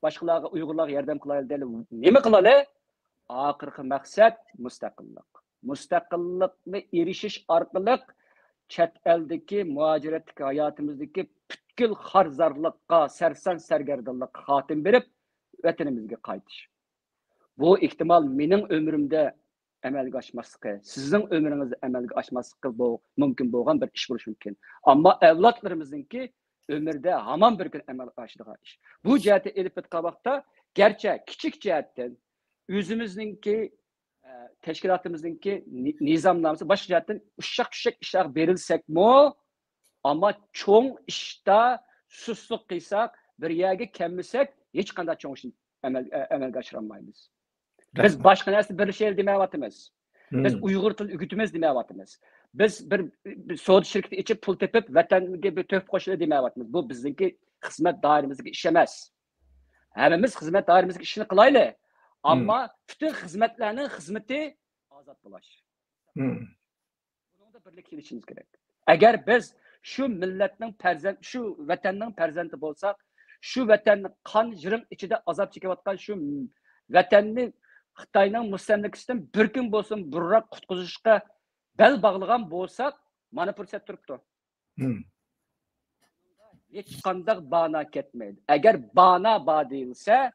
başkalarına Uygurlarga yardım kılaylı değil. Ne mi kılalı? Akırkı maksat müstakillik. Müstakillikle erişiş arkalık chet eldeki muhaciretlik hayatımızdaki Kül harzarlıqqa, sersan sergerdallıqqa xatim berip vatanimizga qaytish. Bu ihtimal mening ömrümde amalga oshmasligi, sizning ömrünüzde amalga oshmasligi bu mumkin bo'lgan bir ish bo'lishi mumkin. Ammo avlodlarimizningki ömürde hamon bir kun amalga oshadigan ish. Bu jihatda elib o'tgan vaqtda garchi kichik jihatdan o'zimizninki tashkilotimizningki nizomnomasi boshqa jihatdan ushaq ishlar berilsakmi ama çoğun işte susluq qilsak, bir yerga kelmasak, hech qanday çoğun ishni amalga oshirolmaymiz. Biz boshqa narsa bir şey demayapmiz. Biz Uyg'ur til o'qitamiz demayapmiz. Biz bir savdo shirkati ichib pul tepib, vatanga bir to'p qo'shila demayapmiz. Bu bizningki xizmat doiramizga ish emas. Hammamiz xizmat doiramizga ishni qilaylik. Ammo butun xizmatlarning xizmati ozod bo'lish. Buningda birlik kelishimiz kerak. Agar biz şu milletning farzand, şu vatanning farzandi bo'lsak, şu vatanni qon jirim ichida azob chekayotgan şu vatanni Xitoyning mustamlikasidan bir kun bo'lsin burroq qutqizishga bel bog'lagan bo'lsak, mana fursat turibdi. Hech qanday bana ketmaydi. Agar bana deyilsa,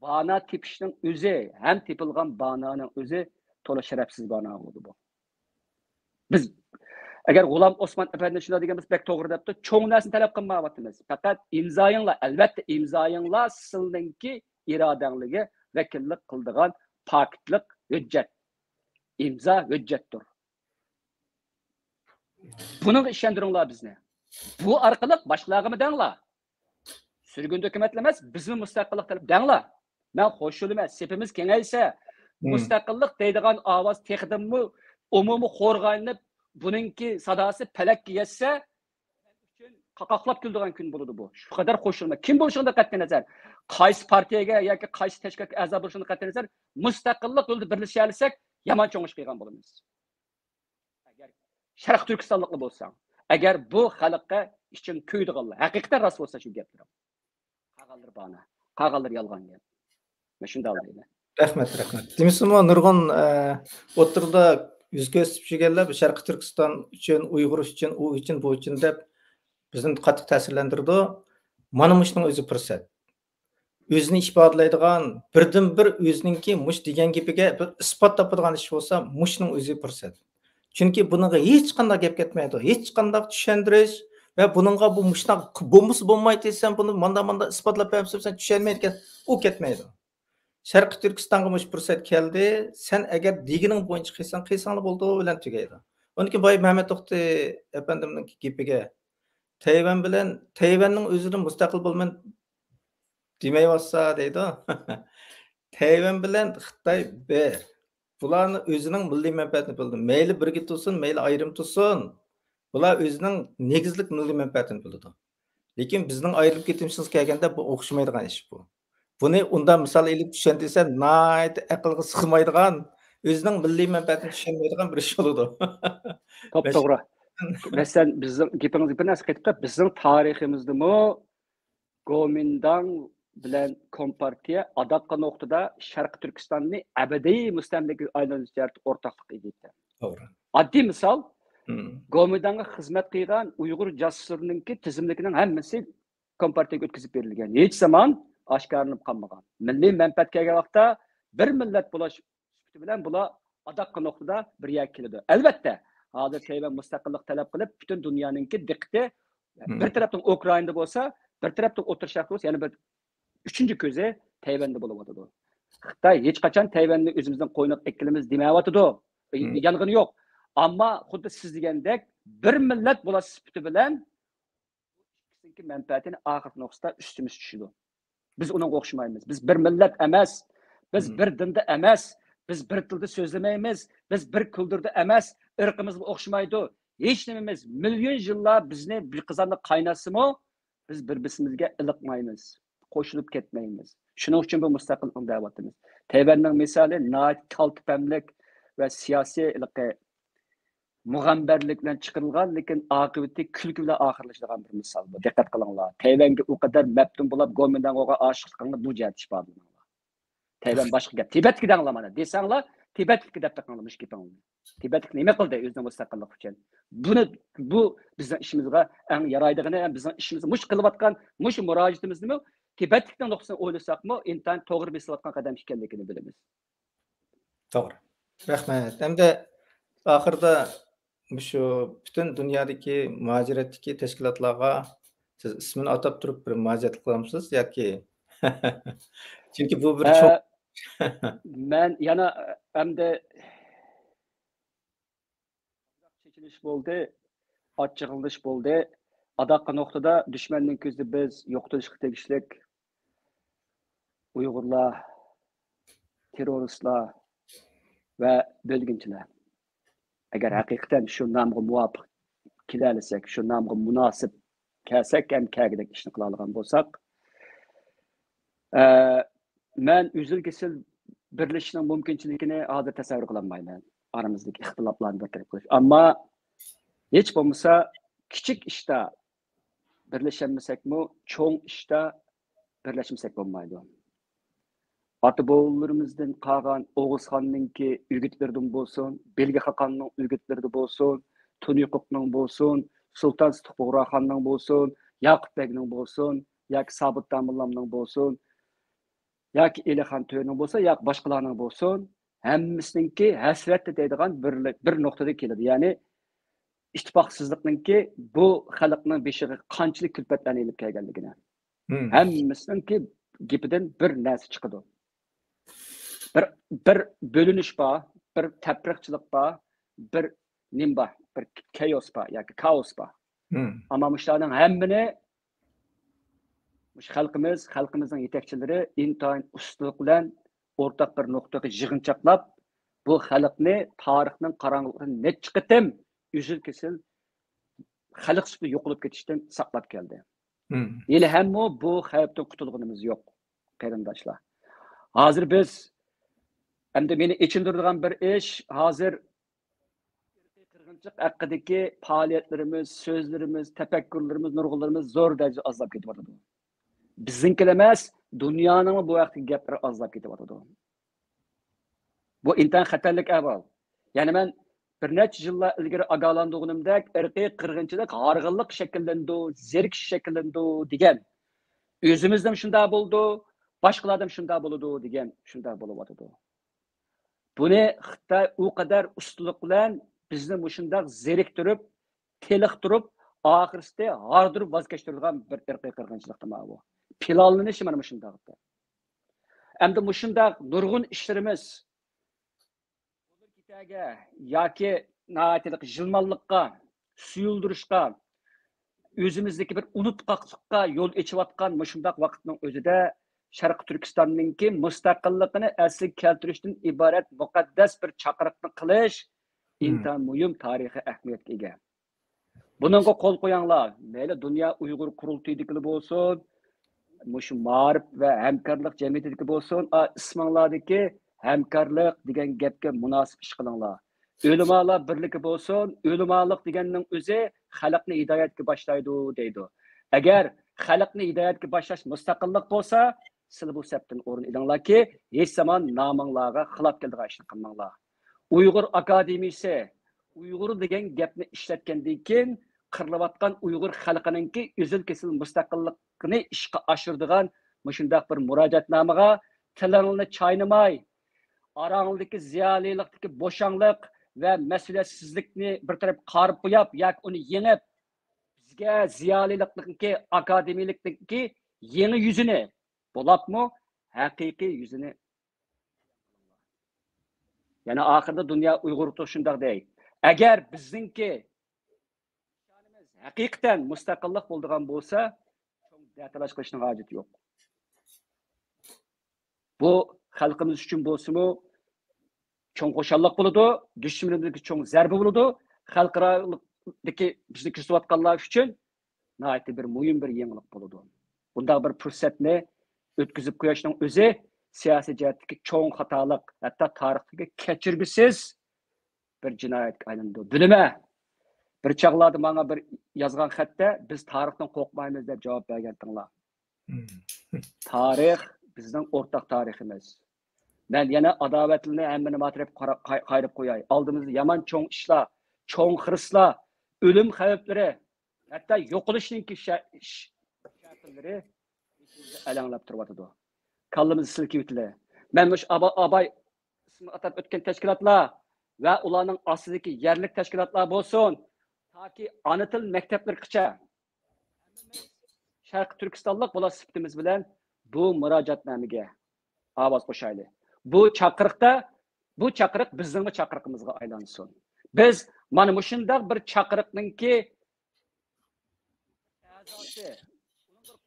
bana tepishning o'zi ham tepilgan bananing o'zi to'la sharafsiz bana bo'ldi bu. Biz Eğer G'ulom Osman Efendi shunday deganimiz pek to'g'ri debdi, cho'ng narsani talab qilmayapmiz. Faqat imzoyinglar, albatta imzoyinglar sizninki irodangligi vakillik qildigan paketlik hujjat. İmza hujjatdir. Buning ishondiringlar bizni. Bu orqali boshqalarga denglar. Sürgün hukumatlar emas, bizni mustaqillik talab denglar. Men qo'shilman, sepimiz kengaysa, mustaqillik deydigan ovoz texdimmi umumiy qo'rg'anib buningki sadası pelakki yetse üçün qaqaqlab güldüğün gün buludu bu. Şu kadar qo'shilma. Kim bo'lishini qat'iy nazar, qaysi partiyaga yoki qaysi tashkilotga a'zo bo'lishini qat'iy nazar mustaqillik yo'lida birlasha olsak, yomon cho'ngish qilgan bo'lamiz. Agar Sharq Turkistonliklar bo'lsang, agar bu xalqqa uchun kuydiganlar, haqiqatan rost bo'lsa shu gaplar. Qag'allar bana, qag'allar yolg'on gap. Men shunday deyman. Rahmat. Demisizmi, nurg'un o'tirda yüz kesip şekerler Şarkı Türkistan için, Uygur için, o için, bu için de bizim qattiq ta'sirlantirdi. Mana mushning o'zi fursat. O'zini ifodalaydigan, birdan-bir o'zininki mush degan gapiga bir isbot topadigan ish bo'lsa, mushning o'zi fursat. Chunki buningga hech qanday gap ketmaydi. Hech qanday tushuntirish va buningga bu mushning bo'lmasa bo'lmaydi desam, buni manda isbotlab bersa sen tushunmaydigan, u ketmaydi. Sharqiy Turkistonga mush fursat keldi. Sen agar degining bo'yicha qilsanglar bo'ldi bilan tugaydi. Uniki boy Mehmet To'xti efendimning gapiga Tayvan bilan Tayvanning o'zidan mustaqil bo'lman Demeyۋاتsa deydi. Tayvan bilan Xitoy bir. Bularni o'zining milliy manfaatini bildi. Mayli birga tursin, mayli ayrim tursin. Bular o'zining negizlik milliy manfaatini biladi. Lekin bizning ayrilib ketishimiz kelganda bu o'xshamaydigan ish bu. Buni undan misol elib tushundisa, nayt aqlga sig'maydigan, o'zining milliy manfaatini tushunmaydigan bir ish bo'ladi. To'g'ri. Masalan, bizning gapimizni bir narsa qaytib, bizning tariximizdami Gomindang bilan Kompartiya adaqqa nuqtada Sharq Turkistonni abadiy mustamlika aylanish o'rtoqlik edildi. To'g'ri. Oddiy misol, Gomindanga xizmat qilgan Uyg'ur jasurninki tizimligining hammasi Kompartiyaga o'tkazib berilgan. Hech zamon oshkorlanib qolmagan. Milliy manfaat kelgan vaqtda bir millat bo'lish bilan bular adaqqa nuqtada bir yak keladi. Albatta, hozir Tayvan mustaqillik talab qilib, butun dunyoninki diqqati bir tarafdan Ukrainada bo'lsa, bir tarafdan O'rta Sharqda bo'lsa, yana bir üçüncü ko'zi Tayvanda bo'layotidi. Xitoy hech qachon Tayvanni o'zimizdan qo'ynib ikkilimiz demayotidi. Yong'ini yo'q. Ammo xuddi siz degandek bir millat bo'lasiz sifati bilan ikkisinki manfaatini oxir nuqtada ustimiz tushidi. Biz unga o'xshamaymiz. Biz bir millat emas, biz bir dinda emas, biz bir tilda so'zlamaymiz, biz bir kulturda emas, irqimizga o'xshamaydi. Hech nimamiz million yillar bizni bir qizonni qaynasimi, biz bir-birimizga iliqmaymiz. Qo'shilib ketmaymiz. Shuning uchun bu mustaqillik da'vatimiz. Tayvanning misoli nayt kaltpamlik va siyosiy mug'ambarlik bilan chiqarilgan, lekin oqibati kulki bilan oxirlashadigan bir misol bu. Diqqat qilinglar. Tayvanga u qadar mabtun bo'lib, Gomindangoga oshiqligini bu jihat isbotlanadi. Tayvan boshqa gap. Tibetga danglar mana desanglar, Tibetga deb taqanlamish ketanglar. Tibetga nima qildi o'zining mustaqillik uchun? Bu bizning ishimizga eng yaraydigani, bizning ishimizni mush qilayotgan, mush murojaatimizni Tibetlikning nuqtasini o'ylasakmi, intan to'g'ri besilayotgan qadam ekanligini bilamiz. To'g'ri. Rahmat. Hamda oxirida shu butun dunyodagi muajiratdagi tashkilotlarga siz ismini atab turib bir murojaat qilamsiz yoki chunki bu bir men yana hamda chekilish bo'ldi, ochiqlanish bo'ldi. Adaqqa nuqtada düşmanning ko'zida biz yo'qotishga tegishlik Uyg'urlar, terroristlar va bo'lginchilar. Agar haqiqatan shu nomga muvofiq kelalisak, shu nomga munosib kelsak ham kagidek ishni qila olgan bo'lsak, men uzil-kesil birlashishning mumkinchiligini hozir tasavvur qilolmayman. Aramizdagi ixtiloflarni bartaraf qilish. Ammo hech bo'lmasa kichik ishda birlashmasak-mu, cho'ng ishda birlashmasak bo'lmaydi. Ota-bobolarimizdan qolgan Oğuzxonninki o'gitlardan bo'lsin, Belgi Xaqonning o'gitlari bo'lsin, Tuniqoqning bo'lsin, Sultan Sidiqbug'roxonning bo'lsin, Yaqub Begning bo'lsin, yoki Sobit Damullamning bo'lsin, yoki Elixon To'yning bo'lsa, yoki boshqalarning bo'lsin, hammasininki hasratda deydigan bir nuqtada keladi. Ya'ni ittifoqsizlikninki bu xalqning beshiga qanchalik kulfatlarni elib kelganligini. Hammasininki gapidan bir narsa chiqadi. Bir bölünüş bor, bir tapriqchilik bor, bir nimba, bir chaos bor yoki kaos bor. Ammo mushlarning hammini xalqimizning yetakchilari intayin ustulik bilan o'rtaq bir nuqtaga yig'inchoqlab, bu xalqni tarixning qorong'uligidan necha qitim uzil-kesil xalq sifatida yo'qolib ketishdan saqlab keldi. Yine hamma bu xavfdan qutulganimiz yo'q, qarindoshlar. Hozir biz hamda meni ichindiradigan bir ish, hozir qirg'inchilik haqidagi faoliyatlarimiz, so'zlarimiz, tafakkurlarimiz, nurg'unlarimiz zo'r darajada azlab ketyapti. Biznikilar emas, dunyoning bu vaqtdagi gaplari azlab ketyapti. Bu intan xatarlik ahvol. Ya'ni men bir necha yillar ilgari ogohlanganimdek irqiy qirg'inchilik harg'inlik shakllandi, zerikish shakllandi degan. O'zimizdan shunday bo'ldi, boshqalardan shunday bo'ladi degan, shunday bo'lyapti. Buni Xitoy u qadar ustunlik bilan bizni mushundaq zeriktirib, teliqtirib, oxirsida hardirib voz kechtirilgan bir irqiy qirg'inchilikdir bu. Planlanishi mana mushundaqdir. Endi mushundaq nurg'un ishlarimiz yoki natilik jilmonlikqa, suyuldirishga, o'zimizdagi bir unutqoqlikqa yo'l ochayotgan mushundaq vaqtning o'zida Sharq Turkistonninki mustaqilligini asli keltirishdan iborat muqaddas bir chaqiriqni qilish intayin muhim tarixiy ahamiyatga ega. Bununla qo'l qo'yinglar. Mayli dunyo Uyg'ur qurultayidagi bo'lsin, mushu ma'rif va hamkorlik jamiyatidagi bo'lsin, isminglardagi hamkorlik degan gapga munosib ish qilinglar. Ulamolar birligi bo'lsin, ulamolik deganning o'zi xalqni hidoyatga boshlaydi deydi. Agar xalqni hidoyatga boshlash mustaqillik bo'lsa, siz bu sabtdan o'rin edinglarki, hech zamon nominglarga xilof keladigan ishni qilmanglar. Uyg'ur akademiyasi Uyg'ur degan gapni ishlatgandan keyin qirilayotgan Uyg'ur xalqininki o'zil kesil mustaqillikni ishga oshiradigan shunday bir murojaatnomaga tilingni chaynamay, orangdagi ziyolilikdagi bo'shanglik va mas'uliyatsizlikni bir taraf qarib qo'yib, yoki uni yengib, bizga ziyolilikniki, akademiylikniki yangi yuzini bo'lapmi, haqiqiy yuzini. Yani ahirda dünya Uyg'urluq shunday dey. Agar bizningki haqiqatan mustaqillik bo'lgan bo'lsa, cho'ng datalash qilishning hojati yo'q. Bu xalqimiz uchun bo'lsa-mu, cho'ng xo'shallik bo'ladi, dushmanimizga cho'ng zarba bo'ladi, xalqarolikdagi bizni kuzatganlar uchun nihoyat bir muhim bir yangilik bo'ladi. Bunday bir fursatni o'tkazib qo'yishning o'zi siyosiy jihatdagi cho'ng xatolik, hatto tarixdagi kechirgisiz bir jinoyatga aylandi. Bilma. Bir chaqlarda menga bir yozgan xatda biz tarixdan qo'rqmaymiz deb javob bergantinglar. Tarix bizning o'rtaq tariximiz. Men yana adovatni hammani matrab qayrib qo'yay. Oldimizda yomon cho'ng ishlar, cho'ng xirislar, o'lim xavflari, hatto yo'qolishninki shakllari alanglab turibdi. Kallamiz silkiyotdi. Men mush abay ismi atab o'tgan tashkilotlar va ularning ostidagi yerlik tashkilotlar bo'lsin, toki ona til maktablarigacha Sharq Turkistonlik bo'lar sifatimiz bilan bu murojaatnomaga ovoz qo'shaylik. Bu chaqiriq bizning chaqiriqimizga aylansin. Biz mana shunday bir chaqiriqninki a'zosi,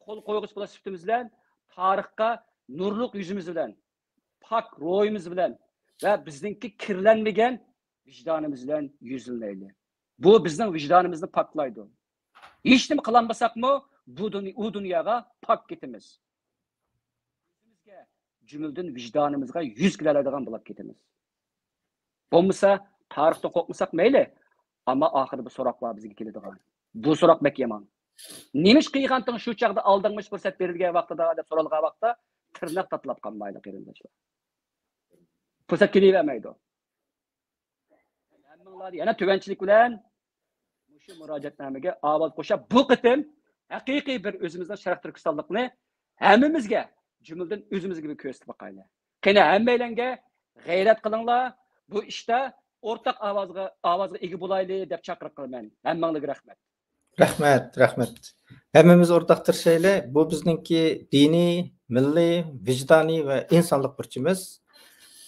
qo'l qo'yg'uchi bo'lar sifatimiz bilan tarixga nurliq yuzimiz bilan, pak ruhimiz bilan va bizningki kirlanmagan vijdonimiz bilan yuzlanaylik. Bu bizning vijdonimizni paklaydi. Hech nima qilmasakmi, bu dunyoga pak ketamiz. Bizga jumladan vijdonimizga yuz keladigan bo'lib ketamiz. Bo'lmasa, tarixdan qo'rqmasak mayli, ammo oxirida bu so'roqlar bizga keladigan. Bu so'roq bek yomon. Nemish qilganting shu chaqda aldingmish fursat berilgan vaqtida deb so'ralgan vaqtda tirnoq tatlab qolmaydi qarindoshlar. Fursat kelavermaydi. Hammanglar yana tuvanchilik bilan shu murojaatnomaga ovoz qo'shib, bu qitim haqiqiy bir o'zimizning Sharq Turkistonlikni hammamizga, jumladan o'zimizga bir ko'rsatib boqaylik. Qani hammalarga g'ayrat qilinglar, bu ishda o'rtaq ovozga ega bo'laylik deb chaqiriq qilaman. Hammanglarga rahmat. Rahmat. Hammamiz o'rtaq tirishaylik. Bu bizningki diniy, milliy, vijdoniy va insonlik burchimiz.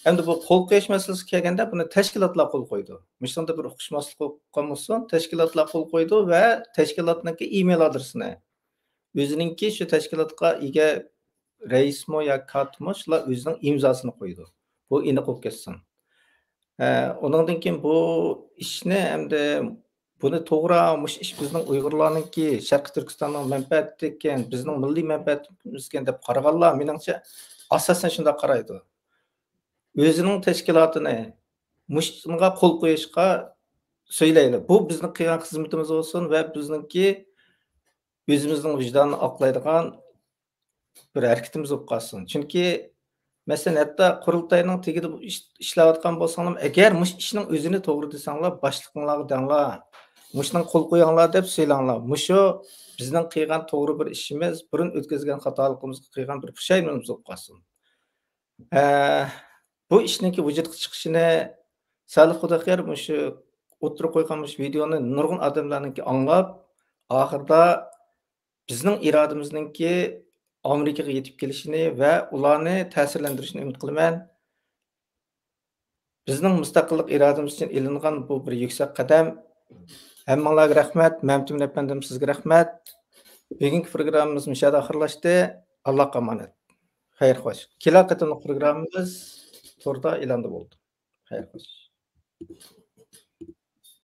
Endi bu qo'l qo'yish masalasi kelganda buni tashkilotlar qo'l qo'ydi. Mishanda bir o'qishmaslik qolmasin, tashkilotlar qo'l qo'ydi va tashkilotning email adresini o'ziningki shu tashkilotga ega raismo yo katmo shular o'zining imzosini qo'ydi. Bu aniq bo'lib ketsin. Undan keyin bu ishni hamda buni to'g'ri, mush ish bizning Uyg'urlarningki Sharq Turkistonning manfaati ekan, bizning milliy manfaatimiz ekan deb qaraganlar meningcha asosan shunday qaraydi. O'zining tashkilotini mushunga qo'l qo'yishga söylaydi. Bu bizning qilgan xizmatimiz bo'lsin va bizningki o'zimizning vijdonni oqlaydigan bir harakatimiz bo'lib qolsin. Chunki masalan hatto qurultayning tegida ishlayotgan bo'lsanglar, agar mush ishning o'zini to'g'ri desanglar, boshliqlarga danglar, mushning qo'l qo'yinglar deb so'ylanglar. Mushu bizning qilgan to'g'ri bir ishimiz, burun o'tkazgan xatoligimizga qilgan bir pushaymonimiz bo'lib qolsin. Bu ishninki vujudga chiqishini Salih Xudoxo'r mushu o'tirib qo'ygan mush videoni nurg'un odamlarningki anglab, oxirida bizning irodamizninki Amerikaga yetib kelishini va ularni ta'sirlantirishini umid qilaman. Bizning mustaqillik irodamiz uchun ilingan bu bir yuksak qadam. Hammanglarga rahmat, Mamtun apandim sizga rahmat. Bugungi programmamiz mushada oxirlashdi. Allohga omonat. Xeyr xoş. Kela qatımlıq proqramımız torda elanda oldu. Xeyr xoş.